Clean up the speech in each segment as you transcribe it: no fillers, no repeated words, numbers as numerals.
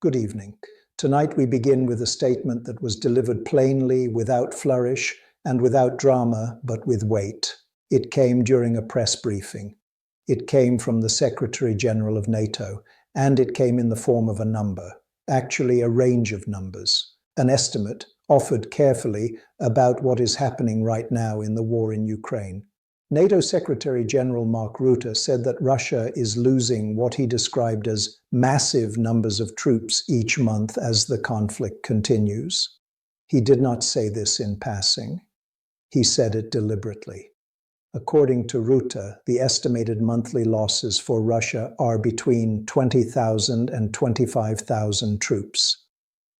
Good evening. Tonight we begin with a statement that was delivered plainly, without flourish, and without drama, but with weight. It came during a press briefing. It came from the Secretary General of NATO, and it came in the form of a number, actually a range of numbers, an estimate offered carefully about what is happening right now in the war in Ukraine. NATO Secretary General Mark Rutte said that Russia is losing what he described as massive numbers of troops each month as the conflict continues. He did not say this in passing. He said it deliberately. According to Rutte, the estimated monthly losses for Russia are between 20,000 and 25,000 troops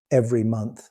every month.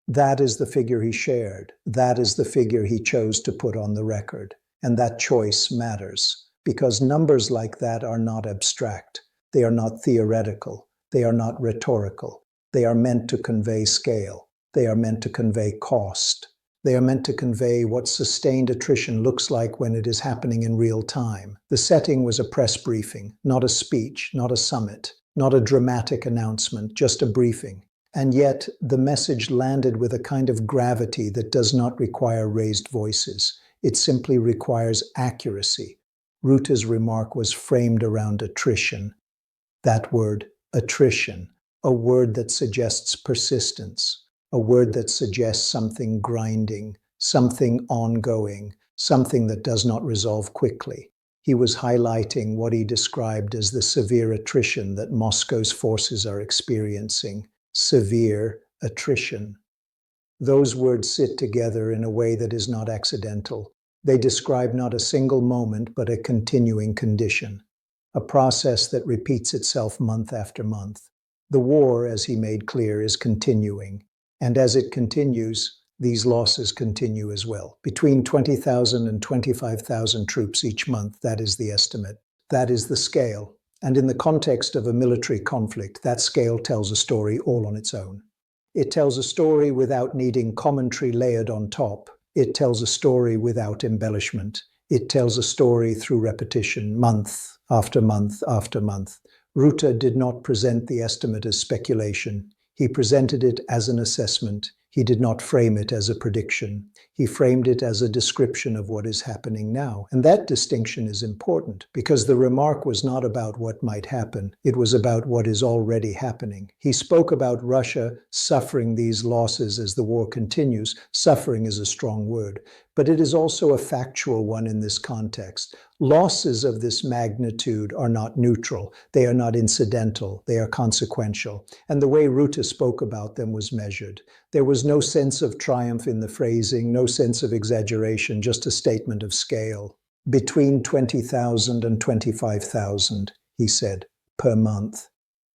That is the figure he shared. That is the figure he chose to put on the record. And that choice matters, because numbers like that are not abstract. They are not theoretical. They are not rhetorical. They are meant to convey scale. They are meant to convey cost. They are meant to convey what sustained attrition looks like when it is happening in real time. The setting was a press briefing, not a speech, not a summit, not a dramatic announcement, just a briefing. And yet, the message landed with a kind of gravity that does not require raised voices. It simply requires accuracy. Rutte's remark was framed around attrition. That word, attrition, a word that suggests persistence, a word that suggests something grinding, something ongoing, something that does not resolve quickly. He was highlighting what he described as the severe attrition that Moscow's forces are experiencing. Severe attrition. Those words sit together in a way that is not accidental. They describe not a single moment, but a continuing condition, a process that repeats itself month after month. The war, as he made clear, is continuing. And as it continues, these losses continue as well. Between 20,000 and 25,000 troops each month, that is the estimate. That is the scale. And in the context of a military conflict, that scale tells a story all on its own. It tells a story without needing commentary layered on top. It tells a story without embellishment. It tells a story through repetition, month after month after month. Rutte did not present the estimate as speculation. He presented it as an assessment. He did not frame it as a prediction. He framed it as a description of what is happening now. And that distinction is important because the remark was not about what might happen. It was about what is already happening. He spoke about Russia suffering these losses as the war continues. Suffering is a strong word, but it is also a factual one in this context. Losses of this magnitude are not neutral. They are not incidental. They are consequential. And the way Rutte spoke about them was measured. There was no sense of triumph in the phrasing, no sense of exaggeration, just a statement of scale. Between 20,000 and 25,000, he said, per month.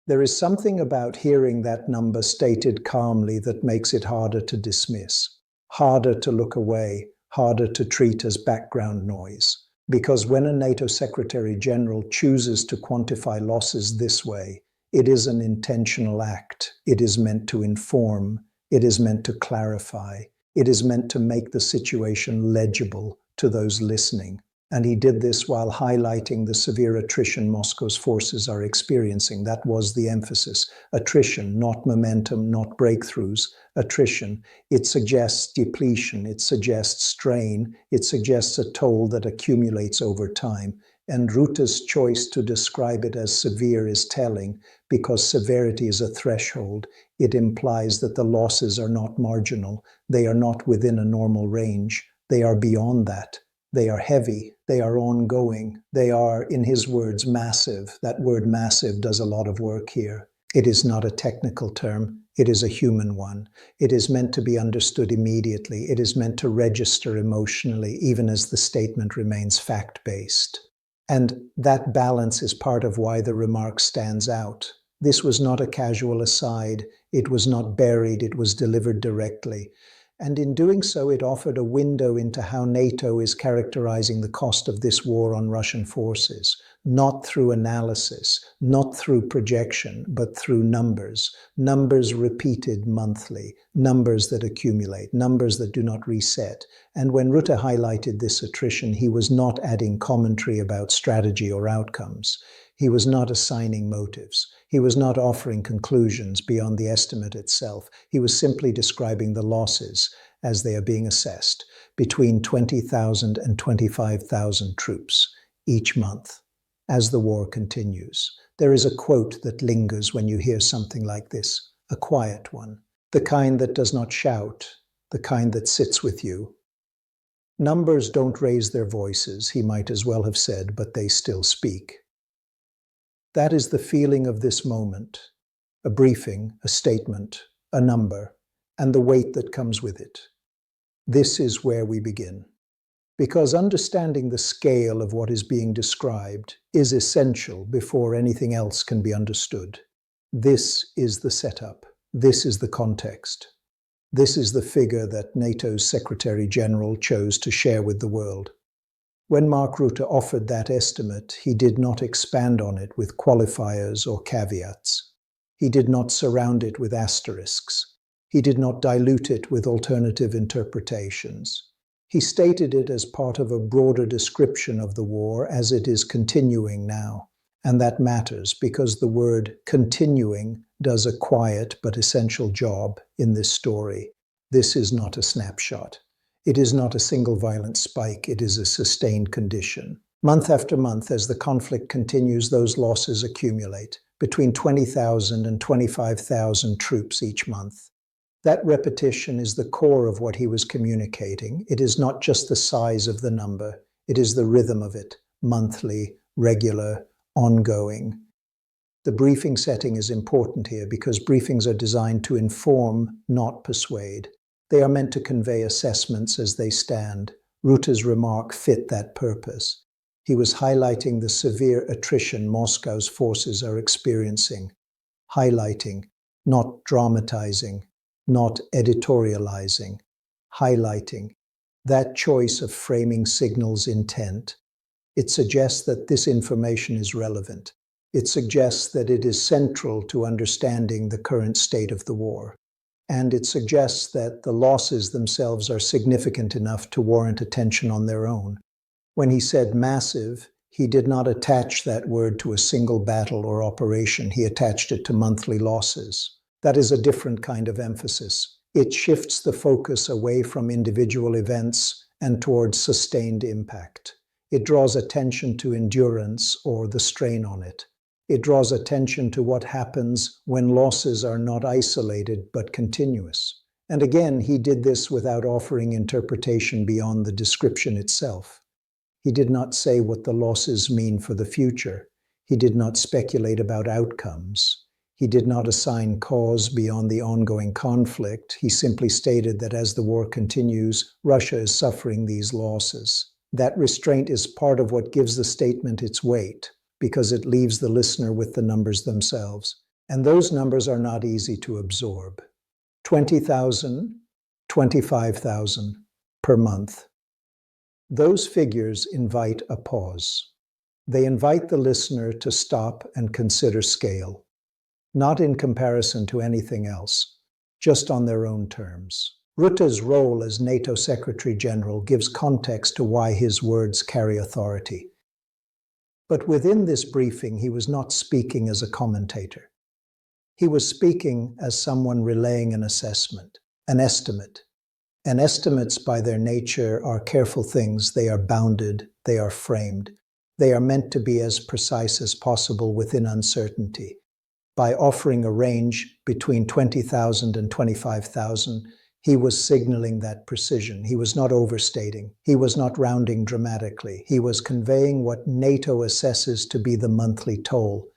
There is something about hearing that number stated calmly that makes it harder to dismiss, harder to look away, harder to treat as background noise. Because when a NATO Secretary General chooses to quantify losses this way, it is an intentional act. It is meant to inform. It is meant to clarify. It is meant to make the situation legible to those listening. And he did this while highlighting the severe attrition Moscow's forces are experiencing. That was the emphasis. Attrition, not momentum, not breakthroughs. Attrition. It suggests depletion. It suggests strain. It suggests a toll that accumulates over time. And Rutte's choice to describe it as severe is telling, because severity is a threshold. It implies that the losses are not marginal. They are not within a normal range. They are beyond that. They are heavy. They are ongoing. They are, in his words, massive. That word massive does a lot of work here. It is not a technical term. It is a human one. It is meant to be understood immediately. It is meant to register emotionally, even as the statement remains fact-based. And that balance is part of why the remark stands out. This was not a casual aside. It was not buried. It was delivered directly. And in doing so, it offered a window into how NATO is characterizing the cost of this war on Russian forces, not through analysis, not through projection, but through numbers. Numbers repeated monthly, numbers that accumulate, numbers that do not reset. And when Rutte highlighted this attrition, he was not adding commentary about strategy or outcomes. He was not assigning motives. He was not offering conclusions beyond the estimate itself. He was simply describing the losses as they are being assessed between 20,000 and 25,000 troops each month as the war continues. There is a quote that lingers when you hear something like this, a quiet one, the kind that does not shout, the kind that sits with you. Numbers don't raise their voices, he might as well have said, but they still speak. That is the feeling of this moment, a briefing, a statement, a number, and the weight that comes with it. This is where we begin. Because understanding the scale of what is being described is essential before anything else can be understood. This is the setup. This is the context. This is the figure that NATO's Secretary General chose to share with the world. When Mark Rutte offered that estimate, he did not expand on it with qualifiers or caveats. He did not surround it with asterisks. He did not dilute it with alternative interpretations. He stated it as part of a broader description of the war as it is continuing now. And that matters because the word continuing does a quiet but essential job in this story. This is not a snapshot. It is not a single violent spike. It is a sustained condition. Month after month, as the conflict continues, those losses accumulate, between 20,000 and 25,000 troops each month. That repetition is the core of what he was communicating. It is not just the size of the number. It is the rhythm of it, monthly, regular, ongoing. The briefing setting is important here because briefings are designed to inform, not persuade. They are meant to convey assessments as they stand. Rutte's remark fit that purpose. He was highlighting the severe attrition Moscow's forces are experiencing. Highlighting, not dramatizing, not editorializing. Highlighting. That choice of framing signals intent. It suggests that this information is relevant. It suggests that it is central to understanding the current state of the war. And it suggests that the losses themselves are significant enough to warrant attention on their own. When he said massive, he did not attach that word to a single battle or operation. He attached it to monthly losses. That is a different kind of emphasis. It shifts the focus away from individual events and towards sustained impact. It draws attention to endurance or the strain on it. It draws attention to what happens when losses are not isolated but continuous. And again, he did this without offering interpretation beyond the description itself. He did not say what the losses mean for the future. He did not speculate about outcomes. He did not assign cause beyond the ongoing conflict. He simply stated that as the war continues, Russia is suffering these losses. That restraint is part of what gives the statement its weight, because it leaves the listener with the numbers themselves. And those numbers are not easy to absorb. 20,000, 25,000 per month. Those figures invite a pause. They invite the listener to stop and consider scale, not in comparison to anything else, just on their own terms. Rutte's role as NATO Secretary General gives context to why his words carry authority. But within this briefing, he was not speaking as a commentator. He was speaking as someone relaying an assessment, an estimate. And estimates by their nature are careful things. They are bounded, they are framed. They are meant to be as precise as possible within uncertainty. By offering a range between 20,000 and 25,000, he was signaling that precision. He was not overstating. He was not rounding dramatically. He was conveying what NATO assesses to be the monthly toll.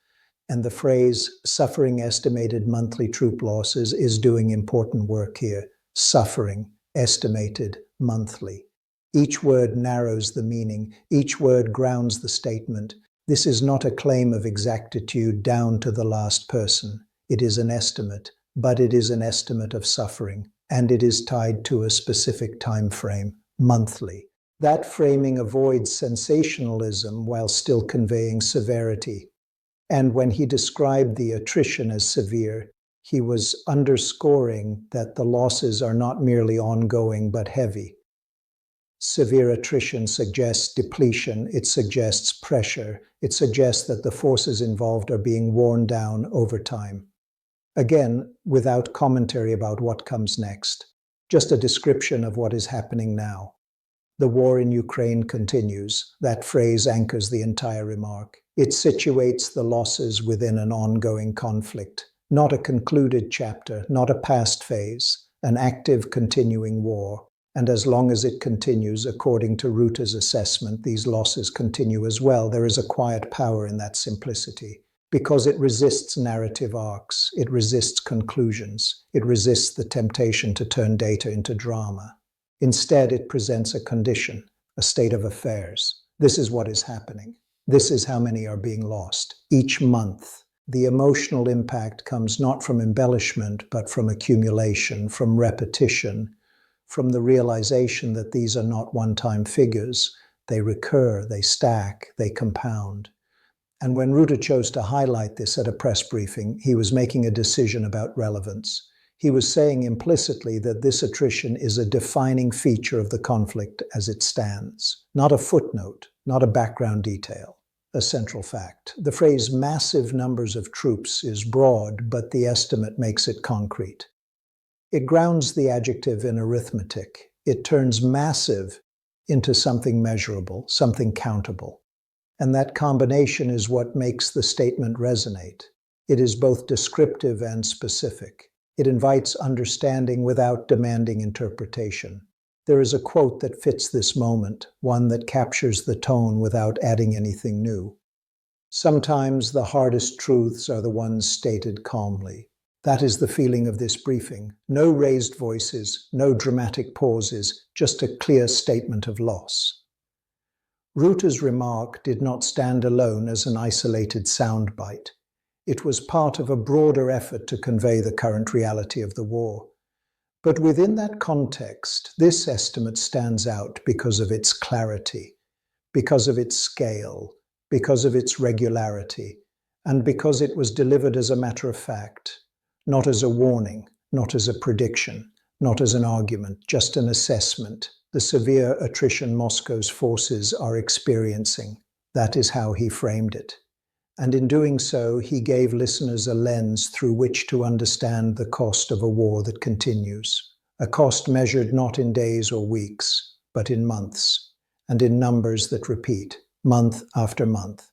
And the phrase, suffering estimated monthly troop losses, is doing important work here. Suffering estimated monthly. Each word narrows the meaning. Each word grounds the statement. This is not a claim of exactitude down to the last person. It is an estimate, but it is an estimate of suffering, and it is tied to a specific time frame, monthly. That framing avoids sensationalism while still conveying severity. And when he described the attrition as severe, he was underscoring that the losses are not merely ongoing but heavy. Severe attrition suggests depletion, it suggests pressure, it suggests that the forces involved are being worn down over time. Again, without commentary about what comes next, just a description of what is happening now. The war in Ukraine continues. That phrase anchors the entire remark. It situates the losses within an ongoing conflict, not a concluded chapter, not a past phase, an active, continuing war. And as long as it continues, according to Rutte's assessment, these losses continue as well. There is a quiet power in that simplicity, because it resists narrative arcs, it resists conclusions, it resists the temptation to turn data into drama. Instead, it presents a condition, a state of affairs. This is what is happening. This is how many are being lost. Each month, the emotional impact comes not from embellishment, but from accumulation, from repetition, from the realization that these are not one-time figures. They recur, they stack, they compound. And when Rutte chose to highlight this at a press briefing, he was making a decision about relevance. He was saying implicitly that this attrition is a defining feature of the conflict as it stands, not a footnote, not a background detail, a central fact. The phrase massive numbers of troops is broad, but the estimate makes it concrete. It grounds the adjective in arithmetic. It turns massive into something measurable, something countable. And that combination is what makes the statement resonate. It is both descriptive and specific. It invites understanding without demanding interpretation. There is a quote that fits this moment, one that captures the tone without adding anything new. Sometimes the hardest truths are the ones stated calmly. That is the feeling of this briefing. No raised voices, no dramatic pauses, just a clear statement of loss. Rutte's remark did not stand alone as an isolated soundbite. It was part of a broader effort to convey the current reality of the war. But within that context, this estimate stands out because of its clarity, because of its scale, because of its regularity, and because it was delivered as a matter of fact. Not as a warning, not as a prediction, not as an argument, just an assessment. The severe attrition Moscow's forces are experiencing. That is how he framed it. And in doing so, he gave listeners a lens through which to understand the cost of a war that continues. A cost measured not in days or weeks, but in months, and in numbers that repeat, month after month.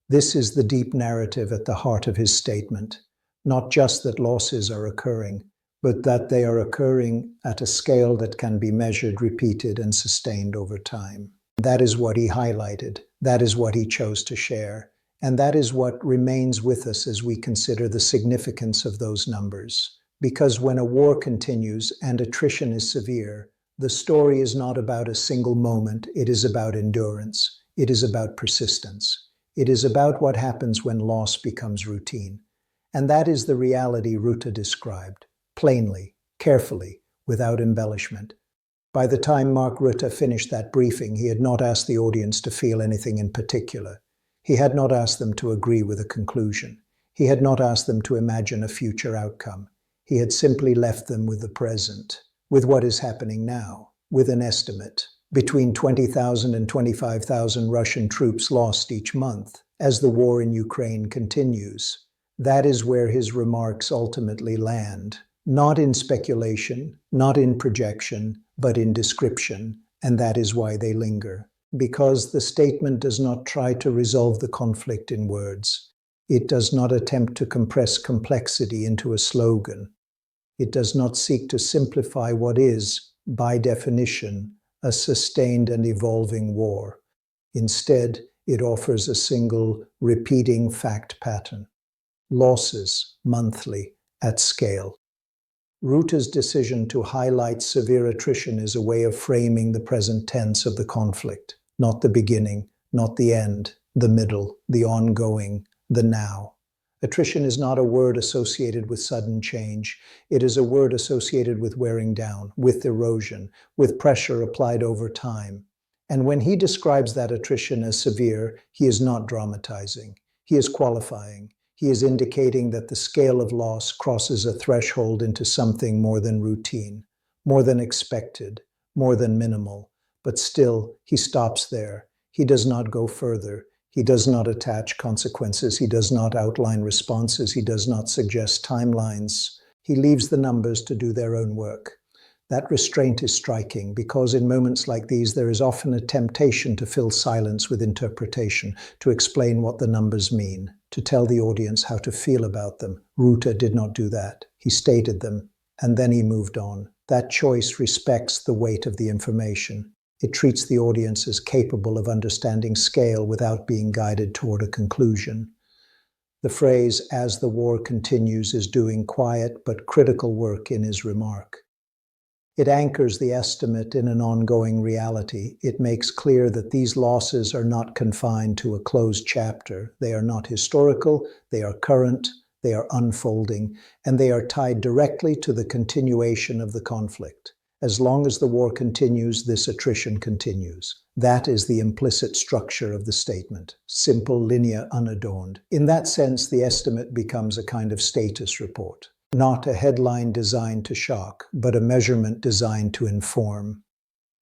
This is the deep narrative at the heart of his statement. Not just that losses are occurring, but that they are occurring at a scale that can be measured, repeated, and sustained over time. That is what he highlighted. That is what he chose to share. And that is what remains with us as we consider the significance of those numbers. Because when a war continues and attrition is severe, the story is not about a single moment. It is about endurance. It is about persistence. It is about what happens when loss becomes routine. And that is the reality Rutte described, plainly, carefully, without embellishment. By the time Mark Rutte finished that briefing, he had not asked the audience to feel anything in particular. He had not asked them to agree with a conclusion. He had not asked them to imagine a future outcome. He had simply left them with the present, with what is happening now, with an estimate. Between 20,000 and 25,000 Russian troops lost each month as the war in Ukraine continues. That is where his remarks ultimately land, not in speculation, not in projection, but in description, and that is why they linger. Because the statement does not try to resolve the conflict in words. It does not attempt to compress complexity into a slogan. It does not seek to simplify what is, by definition, a sustained and evolving war. Instead, it offers a single, repeating fact pattern. Losses, monthly, at scale. Rutte's decision to highlight severe attrition is a way of framing the present tense of the conflict, not the beginning, not the end, the middle, the ongoing, the now. Attrition is not a word associated with sudden change. It is a word associated with wearing down, with erosion, with pressure applied over time. And when he describes that attrition as severe, he is not dramatizing. He is qualifying. He is indicating that the scale of loss crosses a threshold into something more than routine, more than expected, more than minimal, but still, he stops there. He does not go further. He does not attach consequences. He does not outline responses. He does not suggest timelines. He leaves the numbers to do their own work. That restraint is striking because in moments like these, there is often a temptation to fill silence with interpretation, to explain what the numbers mean, to tell the audience how to feel about them. Rutte did not do that. He stated them, and then he moved on. That choice respects the weight of the information. It treats the audience as capable of understanding scale without being guided toward a conclusion. The phrase, "as the war continues," is doing quiet but critical work in his remark. It anchors the estimate in an ongoing reality. It makes clear that these losses are not confined to a closed chapter. They are not historical, they are current, they are unfolding, and they are tied directly to the continuation of the conflict. As long as the war continues, this attrition continues. That is the implicit structure of the statement. Simple, linear, unadorned. In that sense, the estimate becomes a kind of status report. Not a headline designed to shock, but a measurement designed to inform.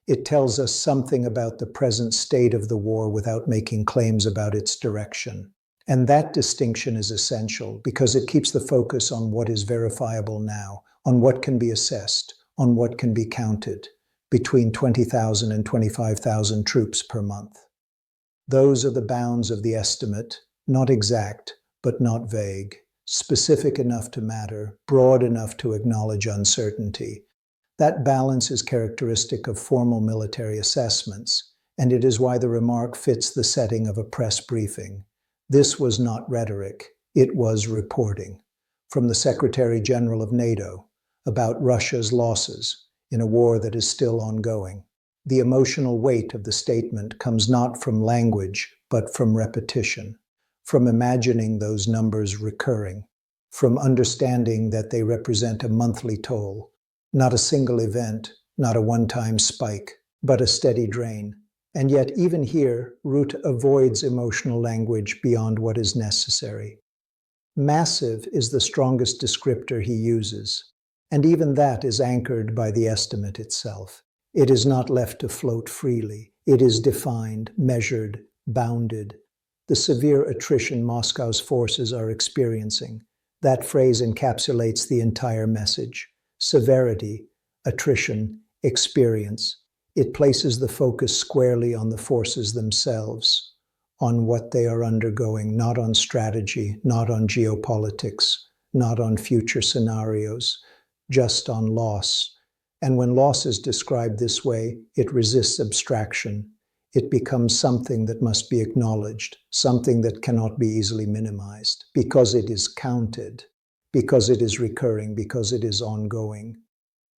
It tells us something about the present state of the war without making claims about its direction. And that distinction is essential because it keeps the focus on what is verifiable now, on what can be assessed, on what can be counted, between 20,000 and 25,000 troops per month. Those are the bounds of the estimate, not exact, but not vague. Specific enough to matter, broad enough to acknowledge uncertainty. That balance is characteristic of formal military assessments, and it is why the remark fits the setting of a press briefing. This was not rhetoric, it was reporting. From the Secretary General of NATO, about Russia's losses in a war that is still ongoing. The emotional weight of the statement comes not from language, but from repetition. From imagining those numbers recurring, from understanding that they represent a monthly toll, not a single event, not a one-time spike, but a steady drain. And yet, even here, Rutte avoids emotional language beyond what is necessary. Massive is the strongest descriptor he uses, and even that is anchored by the estimate itself. It is not left to float freely. It is defined, measured, bounded. The severe attrition Moscow's forces are experiencing. That phrase encapsulates the entire message. Severity, attrition, experience. It places the focus squarely on the forces themselves, on what they are undergoing, not on strategy, not on geopolitics, not on future scenarios, just on loss. And when loss is described this way, it resists abstraction. It becomes something that must be acknowledged, something that cannot be easily minimized, because it is counted, because it is recurring, because it is ongoing.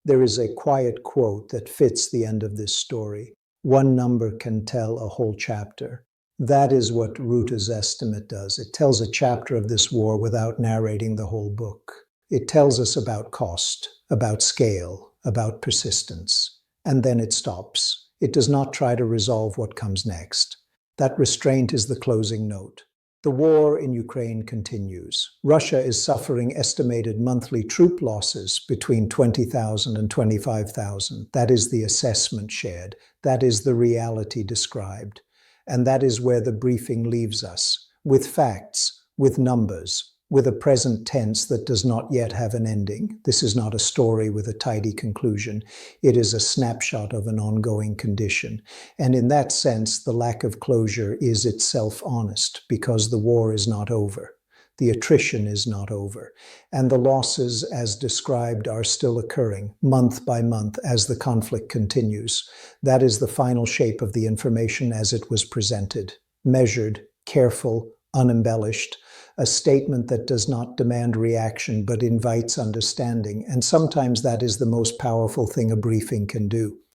There is a quiet quote that fits the end of this story. One number can tell a whole chapter. That is what Rutte's estimate does. It tells a chapter of this war without narrating the whole book. It tells us about cost, about scale, about persistence, and then it stops. It does not try to resolve what comes next. That restraint is the closing note. The war in Ukraine continues. Russia is suffering estimated monthly troop losses between 20,000 and 25,000. That is the assessment shared. That is the reality described. And that is where the briefing leaves us, with facts, with numbers, with a present tense that does not yet have an ending. This is not a story with a tidy conclusion. It is a snapshot of an ongoing condition. And in that sense, the lack of closure is itself honest, because the war is not over. The attrition is not over. And the losses, as described, are still occurring, month by month, as the conflict continues. That is the final shape of the information as it was presented. Measured, careful, unembellished. A statement that does not demand reaction but invites understanding, and sometimes that is the most powerful thing a briefing can do.